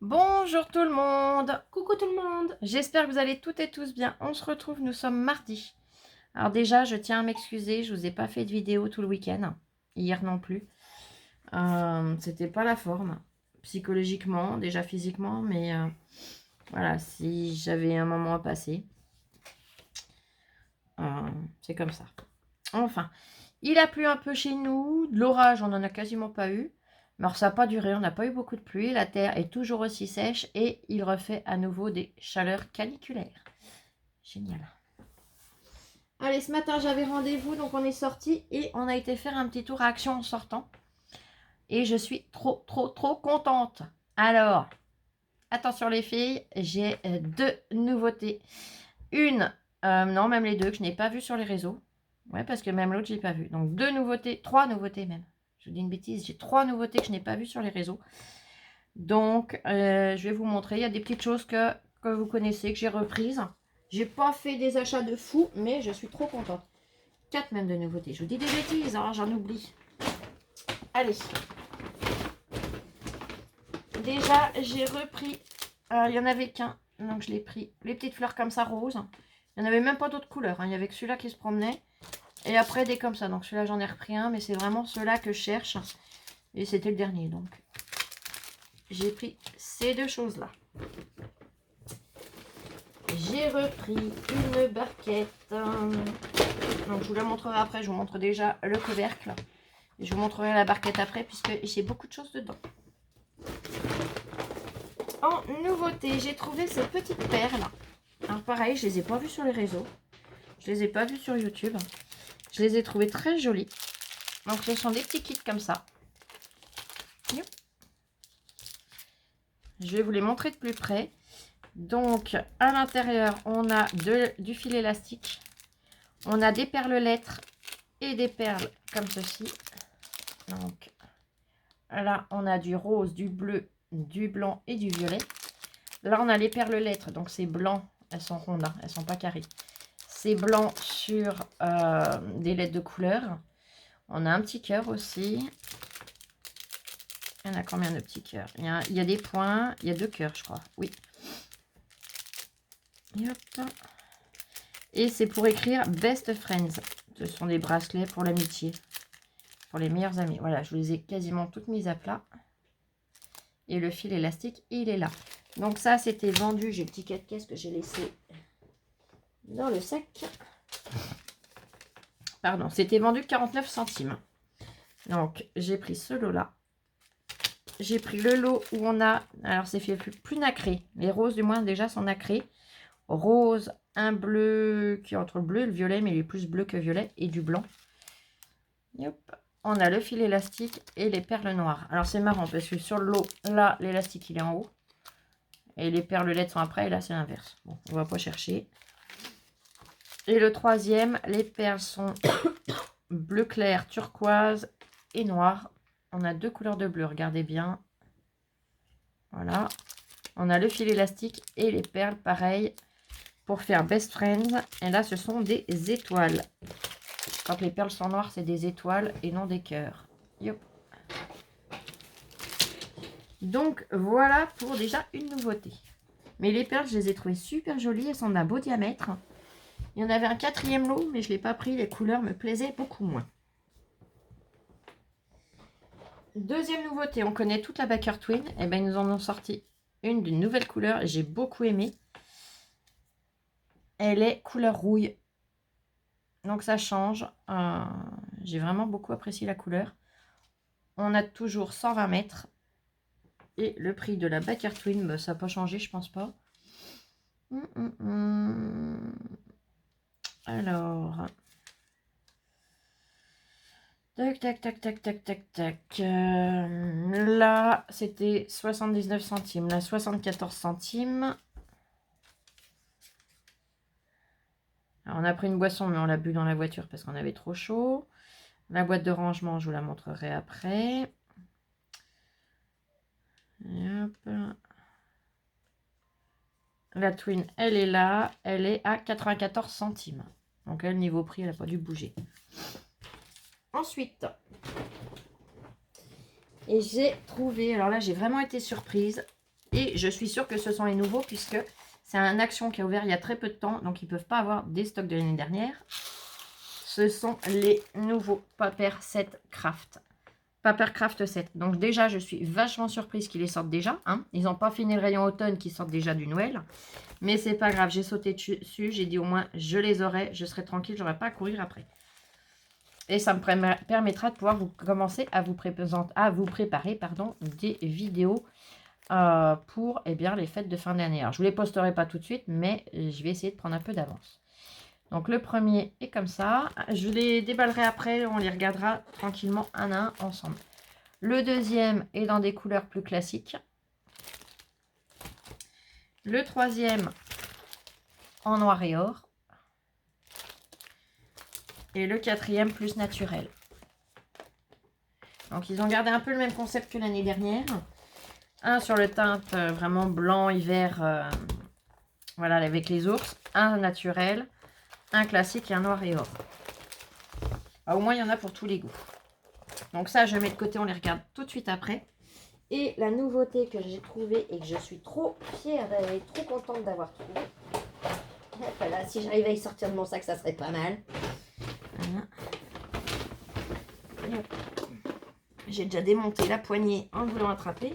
Bonjour tout le monde, Coucou tout le monde. j'espère que vous allez toutes et tous bien. On se retrouve, nous sommes mardi. Alors déjà, je tiens à m'excuser, je vous ai pas fait de vidéo tout le week-end, hier non plus. C'était pas la forme, psychologiquement, déjà physiquement, mais voilà, si j'avais un moment à passer, c'est comme ça. Enfin, il a plu un peu chez nous, de l'orage, on n'en a quasiment pas eu. Mais alors ça n'a pas duré, on n'a pas eu beaucoup de pluie, la terre est toujours aussi sèche et il refait à nouveau des chaleurs caniculaires. Génial. Allez, ce matin j'avais rendez-vous, donc on est sorti et on a été faire un petit tour à Action en sortant. Et je suis trop contente. Alors, attention les filles, j'ai deux nouveautés. Une, non même les deux que je n'ai pas vues sur les réseaux. Ouais, parce que même l'autre, je l'ai pas vu. Donc, deux nouveautés, trois nouveautés même. Je dis une bêtise, j'ai trois nouveautés que je n'ai pas vues sur les réseaux. Donc, je vais vous montrer. Il y a des petites choses que vous connaissez, que j'ai reprises. J'ai pas fait des achats de fou, mais je suis trop contente. Quatre même de nouveautés. Je vous dis des bêtises, hein, j'en oublie. Allez. Déjà, j'ai repris. Il y en avait qu'un, donc je l'ai pris. Les petites fleurs comme ça, roses. Il n'y en avait même pas d'autres couleurs. Hein. Il y avait que celui-là qui se promenait. Et après, des comme ça. Donc celui-là, j'en ai repris un. Mais c'est vraiment ceux-là que je cherche. Et c'était le dernier. Donc, j'ai pris ces deux choses-là. J'ai repris une barquette. Donc, je vous la montrerai après. Je vous montre déjà le couvercle. Et je vous montrerai la barquette après, puisque j'ai beaucoup de choses dedans. En nouveauté, j'ai trouvé ces petites perles. Alors pareil, je les ai pas vues sur les réseaux. Je les ai pas vues sur YouTube. Je les ai trouvées très jolies. Donc ce sont des petits kits comme ça. Je vais vous les montrer de plus près. Donc à l'intérieur, on a du fil élastique. On a des perles lettres et des perles comme ceci. Donc là, on a du rose, du bleu, du blanc et du violet. Là, on a les perles lettres. Donc c'est blanc. Elles sont rondes, hein, elles sont pas carrées. C'est blanc sur des lettres de couleur. On a un petit cœur aussi. Il y en a combien de petits cœurs? Il y a des points. Il y a deux cœurs, je crois. Oui. Et c'est pour écrire Best Friends. Ce sont des bracelets pour l'amitié. Pour les meilleurs amis. Voilà, je les ai quasiment toutes mises à plat. Et le fil élastique, il est là. Donc ça, c'était vendu. J'ai le ticket de caisse que j'ai laissé dans le sac. Pardon, c'était vendu 49 centimes. Donc, j'ai pris ce lot-là. J'ai pris le lot où on a... Alors, c'est fait plus nacré. Les roses, du moins, déjà, sont nacrées. Rose, un bleu qui est entre le bleu et le violet, mais il est plus bleu que violet, et du blanc. Hop. On a le fil élastique et les perles noires. Alors, c'est marrant parce que sur le lot, là, l'élastique, il est en haut. Et les perles lettres sont après, et là, c'est l'inverse. Bon, on va pas chercher. Et le troisième, les perles sont bleu clair, turquoise et noir. On a deux couleurs de bleu, regardez bien. Voilà. On a le fil élastique et les perles, pareil, pour faire Best Friends. Et là, ce sont des étoiles. Quand les perles sont noires, c'est des étoiles et non des cœurs. Yop. Donc, voilà pour déjà une nouveauté. Mais les perles, je les ai trouvées super jolies. Elles sont d'un beau diamètre. Il y en avait un quatrième lot, mais je ne l'ai pas pris. Les couleurs me plaisaient beaucoup moins. Deuxième nouveauté, on connaît toute la Baker Twin. Et ben, ils nous en ont sorti une d'une nouvelle couleur. J'ai beaucoup aimé. Elle est couleur rouille. Donc ça change. J'ai vraiment beaucoup apprécié la couleur. On a toujours 120 mètres. Et le prix de la Baker Twin, bah, ça n'a pas changé, je pense pas. Alors. Tac, tac, tac, tac, tac, tac, tac. Là, c'était 79 centimes. Là, 74 centimes. Alors, on a pris une boisson, mais on l'a bu dans la voiture parce qu'on avait trop chaud. La boîte de rangement, je vous la montrerai après. Et hop. La Twin, elle est là. Elle est à 94 centimes. Donc, elle, niveau prix, elle n'a pas dû bouger. Ensuite, et j'ai trouvé... Alors là, j'ai vraiment été surprise. Et je suis sûre que ce sont les nouveaux puisque c'est un Action qui a ouvert il y a très peu de temps. Donc, ils ne peuvent pas avoir des stocks de l'année dernière. Ce sont les nouveaux Paper Set Craft. Papercraft 7. Donc déjà, je suis vachement surprise qu'ils les sortent déjà. Hein. Ils n'ont pas fini le rayon automne qui sortent déjà du Noël. Mais c'est pas grave, j'ai sauté dessus. J'ai dit au moins, je les aurai. Je serai tranquille, j'aurai pas à courir après. Et ça me permettra de pouvoir vous commencer à vous préparer des vidéos pour les fêtes de fin d'année. Alors, je ne vous les posterai pas tout de suite, mais je vais essayer de prendre un peu d'avance. Donc, le premier est comme ça. Je les déballerai après. On les regardera tranquillement un à un ensemble. Le deuxième est dans des couleurs plus classiques. Le troisième en noir et or. Et le quatrième plus naturel. Donc, ils ont gardé un peu le même concept que l'année dernière. Un sur le teinte vraiment blanc, hiver, voilà, avec les ours. Un naturel, un classique et un noir et or. Au moins, il y en a pour tous les goûts. Donc ça, je mets de côté, on les regarde tout de suite après. Et la nouveauté que j'ai trouvée et que je suis trop fière, trop contente d'avoir trouvé. Voilà, si j'arrivais à y sortir de mon sac, ça serait pas mal. Voilà. J'ai déjà démonté la poignée en voulant attraper.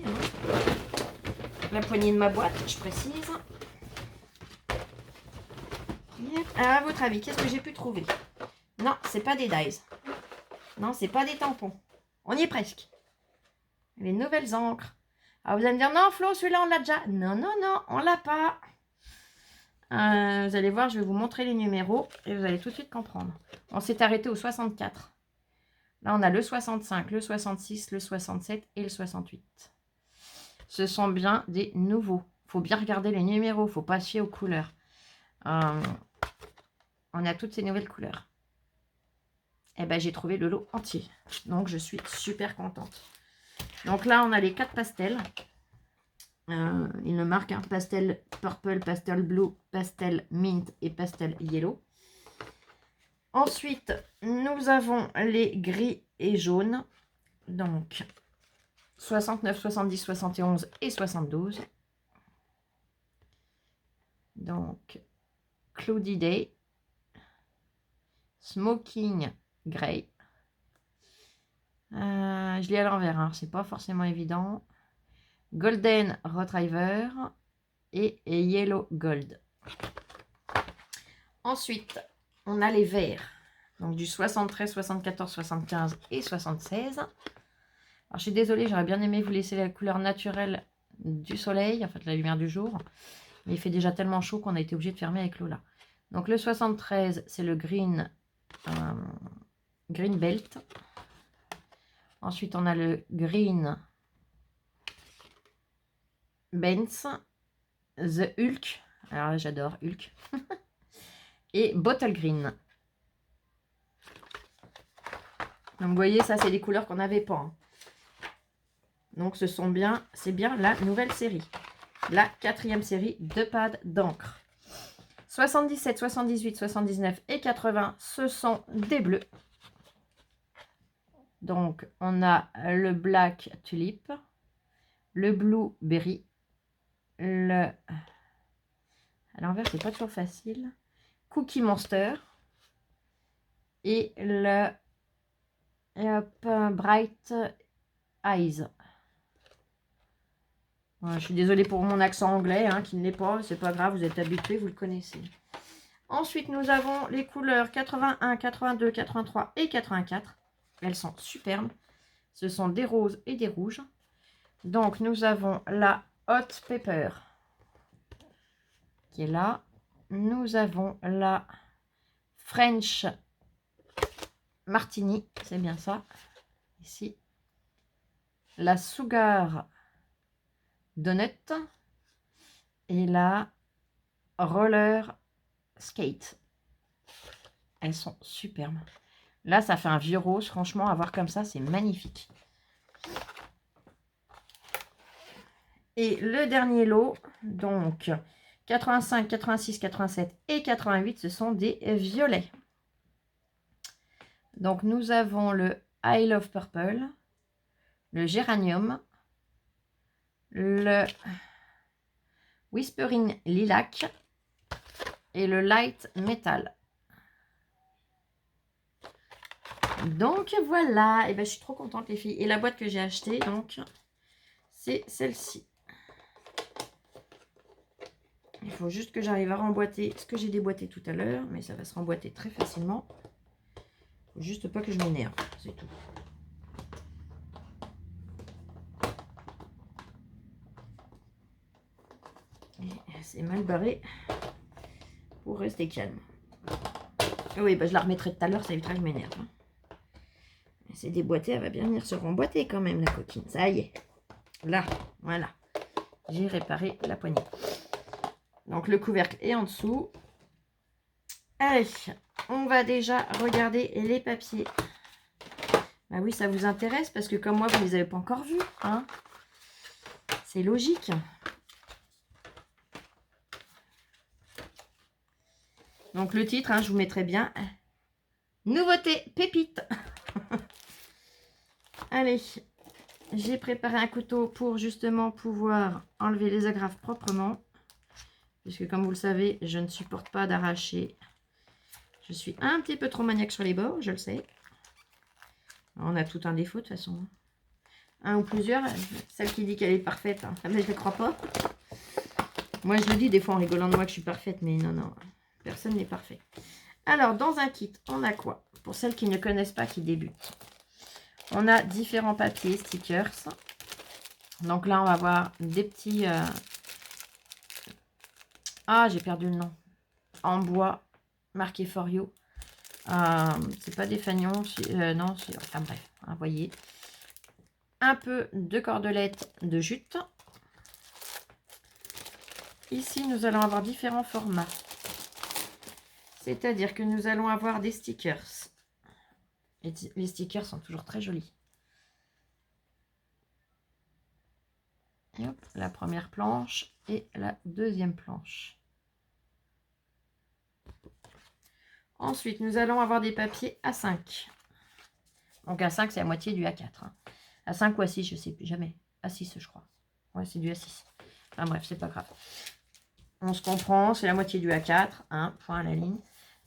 La poignée de ma boîte, je précise. Alors, à votre avis, qu'est-ce que j'ai pu trouver? Non, c'est pas des dies. Non, c'est pas des tampons. On y est presque. Les nouvelles encres. Alors, vous allez me dire, non, Flo, celui-là, on l'a déjà. Non, non, non, on l'a pas. Vous allez voir, je vais vous montrer les numéros et vous allez tout de suite comprendre. On s'est arrêté au 64. Là, on a le 65, le 66, le 67 et le 68. Ce sont bien des nouveaux. Il faut bien regarder les numéros. Il ne faut pas se fier aux couleurs. On a toutes ces nouvelles couleurs. Et ben, j'ai trouvé le lot entier. Donc, je suis super contente. Donc là, on a les 4 pastels. Il me marque un pastel purple, pastel blue, pastel mint et pastel yellow. Ensuite, nous avons les gris et jaunes. Donc, 69, 70, 71 et 72. Donc, Cloudy Day. Smoking Grey. Je lis à l'envers, hein, c'est pas forcément évident. Golden Retriever et Yellow Gold. Ensuite, on a les verts. Donc du 73, 74, 75 et 76. Alors je suis désolée, j'aurais bien aimé vous laisser la couleur naturelle du soleil, en fait la lumière du jour. Mais il fait déjà tellement chaud qu'on a été obligé de fermer avec l'eau là. Donc le 73, c'est le green belt. Ensuite, on a le green Benz, The Hulk. Alors là, j'adore Hulk. Et Bottle Green. Donc, vous voyez, ça, c'est des couleurs qu'on n'avait pas. Hein. Donc, c'est bien la nouvelle série. La 4e série de pads d'encre. 77, 78, 79 et 80, ce sont des bleus. Donc, on a le Black Tulip, le Blueberry, à l'envers, c'est pas toujours facile, Cookie Monster et le Bright Eyes. Voilà, je suis désolée pour mon accent anglais, hein, qui ne l'est pas, c'est pas grave, vous êtes habitués, vous le connaissez. Ensuite, nous avons les couleurs 81, 82, 83 et 84. Elles sont superbes. Ce sont des roses et des rouges. Donc, nous avons la Hot Pepper qui est là. Nous avons la French Martini, c'est bien ça, ici. La Sugar Donut et la Roller Skate. Elles sont superbes. Là, ça fait un vieux rose. Franchement, à voir comme ça, c'est magnifique. Et le dernier lot, donc 85, 86, 87 et 88, ce sont des violets. Donc, nous avons le I Love Purple, le Géranium, le Whispering Lilac et le Light Metal. Donc voilà, et ben je suis trop contente les filles. Et la boîte que j'ai achetée, donc, c'est celle-ci. Il faut juste que j'arrive à remboîter ce que j'ai déboîté tout à l'heure, mais ça va se remboîter très facilement. Faut juste pas que je m'énerve, c'est tout. C'est mal barré pour rester calme. Oui, bah je la remettrai tout à l'heure, ça évitera que je m'énerve. C'est déboîté, elle va bien venir se remboîter quand même, la coquine. Ça y est. Là, voilà. J'ai réparé la poignée. Donc le couvercle est en dessous. Allez, on va déjà regarder les papiers. Bah oui, ça vous intéresse parce que comme moi, vous ne les avez pas encore vus. Hein, c'est logique. Donc le titre, hein, je vous mettrai bien. Nouveauté pépite. Allez, j'ai préparé un couteau pour justement pouvoir enlever les agrafes proprement. Puisque comme vous le savez, je ne supporte pas d'arracher. Je suis un petit peu trop maniaque sur les bords, je le sais. On a tout un défaut de toute façon. Un ou plusieurs. Celle qui dit qu'elle est parfaite, hein, mais je ne crois pas. Moi, je le dis des fois en rigolant de moi que je suis parfaite, mais non, non. Personne n'est parfait. Alors, dans un kit, on a quoi? Pour celles qui ne connaissent pas, qui débutent. On a différents papiers, stickers. Donc là, on va voir des petits... Ah, j'ai perdu le nom. En bois, marqué For You. C'est pas des fagnons. Non, enfin bref, hein, vous voyez. Un peu de cordelettes de jute. Ici, nous allons avoir différents formats. C'est-à-dire que nous allons avoir des stickers. Et les stickers sont toujours très jolis. Et hop, la première planche et la deuxième planche. Ensuite, nous allons avoir des papiers A5. Donc A5, c'est la moitié du A4. Hein. A5 ou A6, je ne sais plus jamais. A6, je crois. Ouais, c'est du A6. Enfin bref, c'est pas grave. On se comprend, c'est la moitié du A4. Hein, point à la ligne.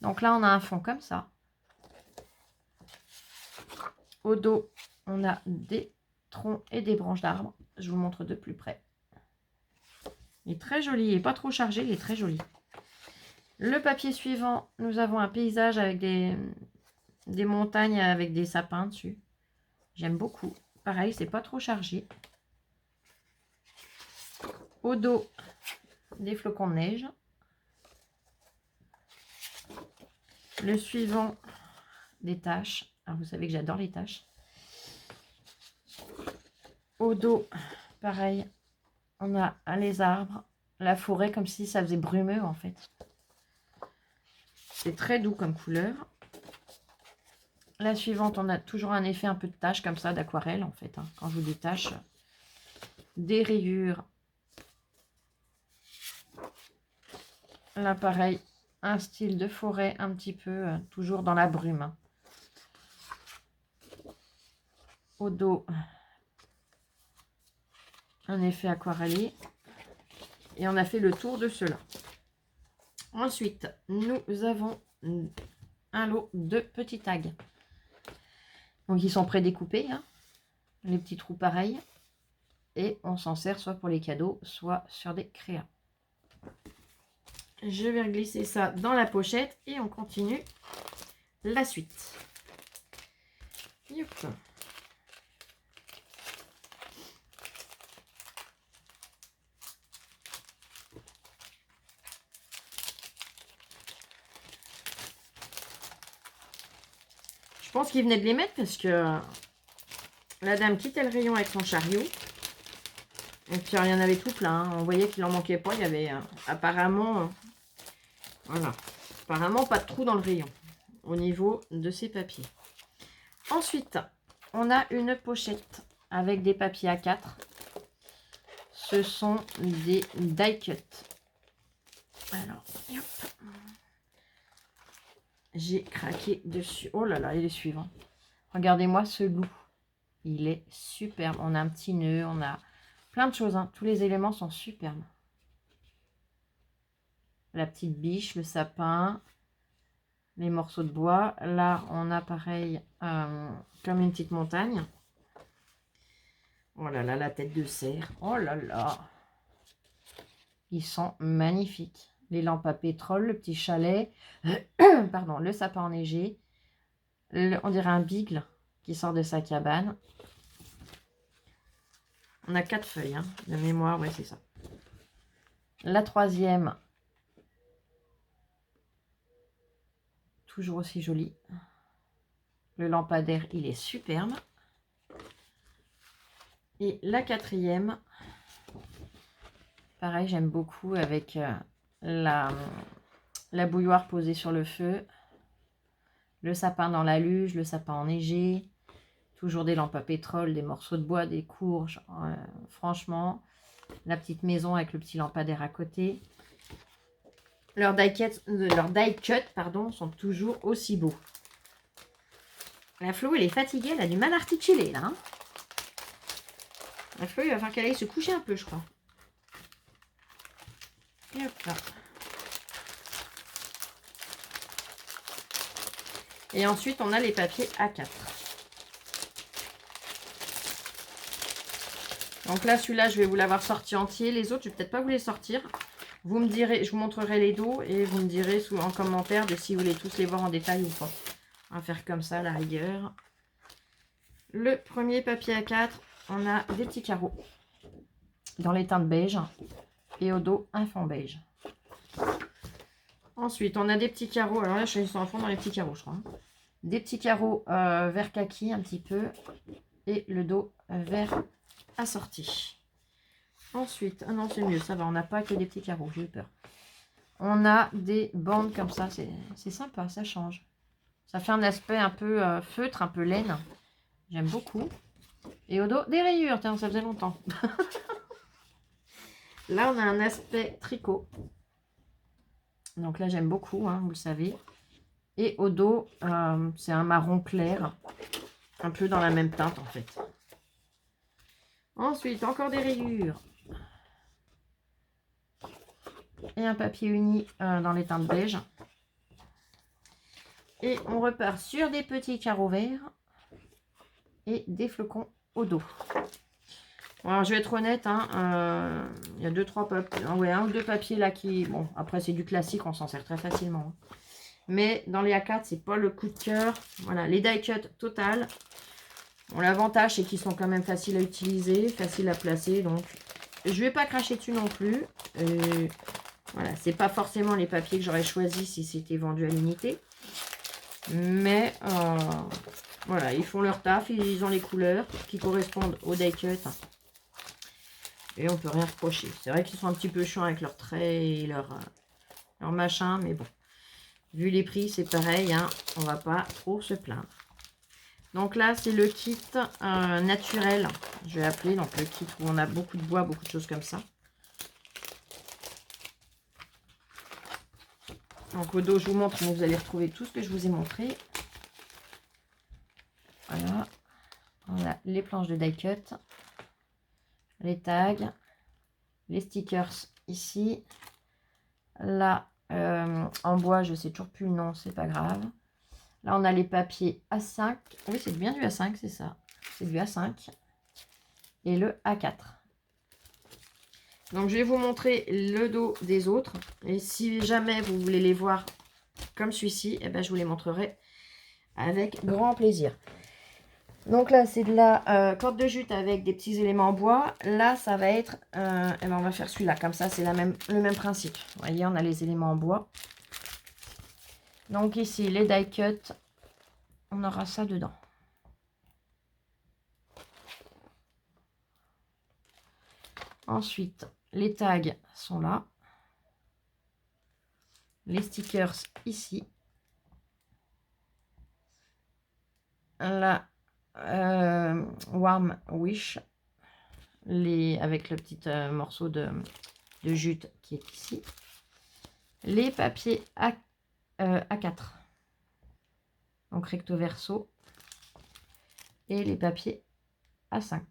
Donc là, on a un fond comme ça. Au dos, on a des troncs et des branches d'arbres. Je vous montre de plus près. Il est très joli. Il n'est pas trop chargé, il est très joli. Le papier suivant, nous avons un paysage avec des montagnes avec des sapins dessus. J'aime beaucoup. Pareil, c'est pas trop chargé. Au dos, des flocons de neige. Le suivant, des taches. Alors, vous savez que j'adore les taches. Au dos, pareil, on a les arbres, la forêt, comme si ça faisait brumeux en fait. C'est très doux comme couleur. La suivante, on a toujours un effet un peu de tache comme ça, d'aquarelle en fait. Hein. Quand je vous dis tache, des rayures. Là, pareil, un style de forêt un petit peu, toujours dans la brume. Hein. Au dos, un effet aquarellé. Et on a fait le tour de cela. Ensuite, nous avons un lot de petits tags. Donc, ils sont prédécoupés. Hein. Les petits trous pareils. Et on s'en sert soit pour les cadeaux, soit sur des créas. Je vais glisser ça dans la pochette et on continue la suite. Youp. Je pense qu'il venait de les mettre parce que la dame quittait le rayon avec son chariot. Et puis il y en avait tout plein. Hein. On voyait qu'il n'en manquait pas. Il y avait apparemment, voilà, apparemment pas de trou dans le rayon au niveau de ces papiers. Ensuite, on a une pochette avec des papiers A4. Ce sont des die cut. Alors, hop. J'ai craqué dessus. Oh là là, il est suivant. Regardez-moi ce loup. Il est superbe. On a un petit nœud, on a plein de choses. Hein. Tous les éléments sont superbes. la petite biche, le sapin, les morceaux de bois. Là, on a pareil comme une petite montagne. Oh là là, la tête de cerf. Oh là là. Ils sont magnifiques. Les lampes à pétrole, le petit chalet, pardon, le sapin enneigé. On dirait un bigle qui sort de sa cabane. On a 4 feuilles, hein, de mémoire, ouais, c'est ça. La troisième, toujours aussi jolie. Le lampadaire, il est superbe. Et la quatrième, pareil, j'aime beaucoup avec la bouilloire posée sur le feu. Le sapin dans la luge, le sapin enneigé. Toujours des lampes à pétrole, des morceaux de bois, des courges. Franchement, la petite maison avec le petit lampadaire à côté. Leurs die cut, pardon, sont toujours aussi beaux. La Flo, elle est fatiguée, elle a du mal à articuler là. Hein. La Flo, il va falloir qu'elle aille se coucher un peu, je crois. Et hop là. Et ensuite, on a les papiers A4. Donc là, celui-là, je vais vous l'avoir sorti entier. Les autres, je vais peut-être pas vous les sortir. Vous me direz, je vous montrerai les dos et vous me direz en commentaire de si vous voulez tous les voir en détail ou pas. On va faire comme ça, la rigueur. Le premier papier A4, on a des petits carreaux dans les teintes beige et au dos, un fond beige. Ensuite, on a des petits carreaux. Alors là, je suis en fond dans les petits carreaux, je crois. Hein. Des petits carreaux vert kaki un petit peu et le dos vert assorti. Ensuite, ah non, c'est mieux, ça va, on n'a pas que des petits carreaux, j'ai eu peur. On a des bandes comme ça, c'est sympa, ça change. Ça fait un aspect un peu feutre, un peu laine. J'aime beaucoup. Et au dos, des rayures, tiens, ça faisait longtemps. Là, on a un aspect tricot. Donc là, j'aime beaucoup, hein, vous le savez. Et au dos, c'est un marron clair, un peu dans la même teinte en fait. Ensuite, encore des rayures. Et un papier uni dans les teintes beige. Et on repart sur des petits carreaux verts et des flocons au dos. Bon, alors, je vais être honnête, hein, il y a 2-3 papiers, ouais, un ou deux papiers là qui... Bon, après c'est du classique, on s'en sert très facilement. Hein. Mais dans les A4, c'est pas le coup de cœur. Voilà, les die cut total. Bon, l'avantage, c'est qu'ils sont quand même faciles à utiliser, faciles à placer. Donc, je vais pas cracher dessus non plus. Voilà, c'est pas forcément les papiers que j'aurais choisi si c'était vendu à l'unité. Mais voilà, ils font leur taf, ils ont les couleurs qui correspondent au die cut. Et on peut rien reprocher. C'est vrai qu'ils sont un petit peu chiants avec leurs traits et leur machin, mais bon. Vu les prix, c'est pareil, hein, on va pas trop se plaindre. Donc là, c'est le kit naturel, je vais appeler, donc le kit où on a beaucoup de bois, beaucoup de choses comme ça. Donc au dos, je vous montre, mais vous allez retrouver tout ce que je vous ai montré. Voilà, on a les planches de die cut, les tags, les stickers ici. Là, en bois, je sais toujours plus le nom, c'est pas grave. Là, on a les papiers A5. Oui, c'est bien du A5, c'est ça. C'est du A5. Et le A4. Donc, je vais vous montrer le dos des autres. Et si jamais vous voulez les voir comme celui-ci, eh ben, je vous les montrerai avec grand plaisir. Donc là, c'est de la corde de jute avec des petits éléments en bois. Là, ça va être... eh ben, on va faire celui-là. Comme ça, c'est le même principe. Vous voyez, on a les éléments en bois. Donc ici, les die cut, on aura ça dedans. Ensuite, les tags sont là. Les stickers ici. La Warm Wish, avec le petit morceau de jute qui est ici. Les papiers A4. Donc recto verso. Et les papiers A5.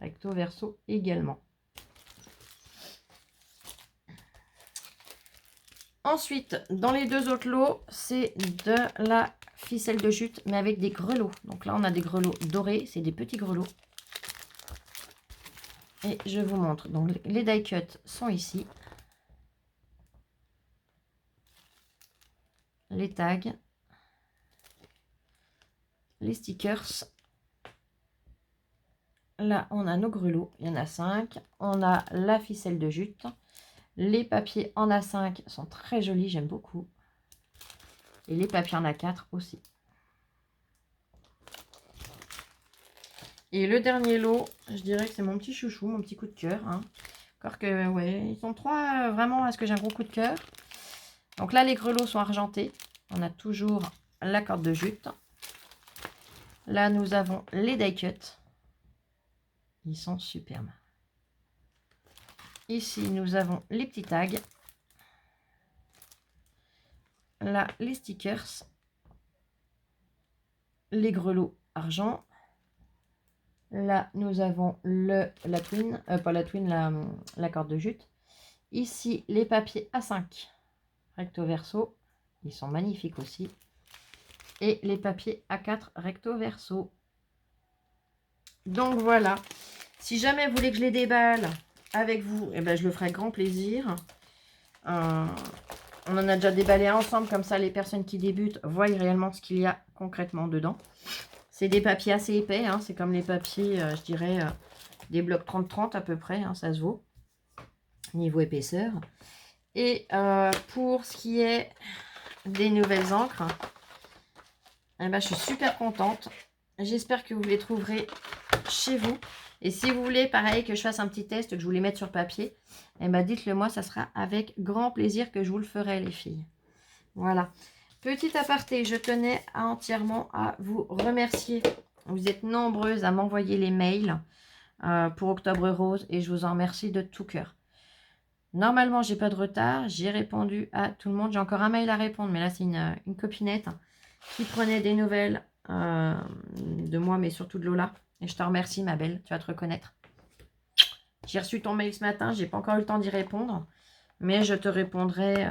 Recto verso également. Ensuite, dans les deux autres lots, c'est de la ficelle de jute, mais avec des grelots. Donc là, on a des grelots dorés, c'est des petits grelots. Et je vous montre. Donc les die cuts sont ici. Les tags. Les stickers. Là, on a nos grelots. Il y en a 5. On a la ficelle de jute. Les papiers en A5 sont très jolis, j'aime beaucoup. Et les papiers en A4 aussi. Et le dernier lot, je dirais que c'est mon petit chouchou, mon petit coup de cœur. Hein. Encore que, ouais, ils sont trois vraiment à ce que j'ai un gros coup de cœur. Donc là, les grelots sont argentés. On a toujours la corde de jute. Là, nous avons les die cuts. Ils sont superbes. Ici, nous avons les petits tags. Là, les stickers. Les grelots argent. Là, nous avons la twin, pas la twin, la corde de jute. Ici, les papiers A5 recto verso. Ils sont magnifiques aussi. Et les papiers A4 recto verso. Donc voilà. Si jamais vous voulez que je les déballe avec vous, eh ben, je le ferai avec grand plaisir. On en a déjà déballé ensemble, comme ça les personnes qui débutent voient réellement ce qu'il y a concrètement dedans. C'est des papiers assez épais, hein, c'est comme les papiers, je dirais, des blocs 30-30 à peu près, hein, ça se vaut, niveau épaisseur. Et pour ce qui est des nouvelles encres, eh ben, je suis super contente. J'espère que vous les trouverez chez vous. Et si vous voulez, pareil, que je fasse un petit test, que je vous les mette sur papier, eh ben, dites-le moi, ça sera avec grand plaisir que je vous le ferai, les filles. Voilà. Petit aparté, je tenais entièrement à vous remercier. Vous êtes nombreuses à m'envoyer les mails pour Octobre Rose et je vous en remercie de tout cœur. Normalement, j'ai pas de retard. J'ai répondu à tout le monde. J'ai encore un mail à répondre, mais là, c'est une copinette qui prenait des nouvelles de moi, mais surtout de Lola. Et je te remercie, ma belle. Tu vas te reconnaître. J'ai reçu ton mail ce matin. J'ai pas encore eu le temps d'y répondre, mais je te répondrai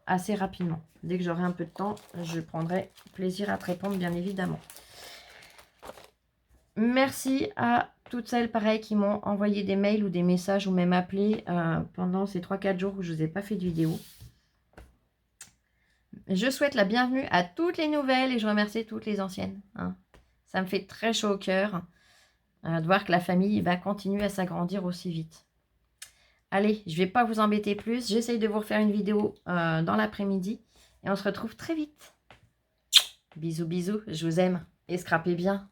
assez rapidement. Dès que j'aurai un peu de temps, je prendrai plaisir à te répondre, bien évidemment. Merci à toutes celles, pareil, qui m'ont envoyé des mails ou des messages ou même appelé pendant ces 3-4 jours où je ne vous ai pas fait de vidéo. Je souhaite la bienvenue à toutes les nouvelles et je remercie toutes les anciennes. Hein. Ça me fait très chaud au cœur de voir que la famille va continuer à s'agrandir aussi vite. Allez, je ne vais pas vous embêter plus. J'essaye de vous refaire une vidéo dans l'après-midi. Et on se retrouve très vite. Bisous, bisous. Je vous aime. Et scrapez bien.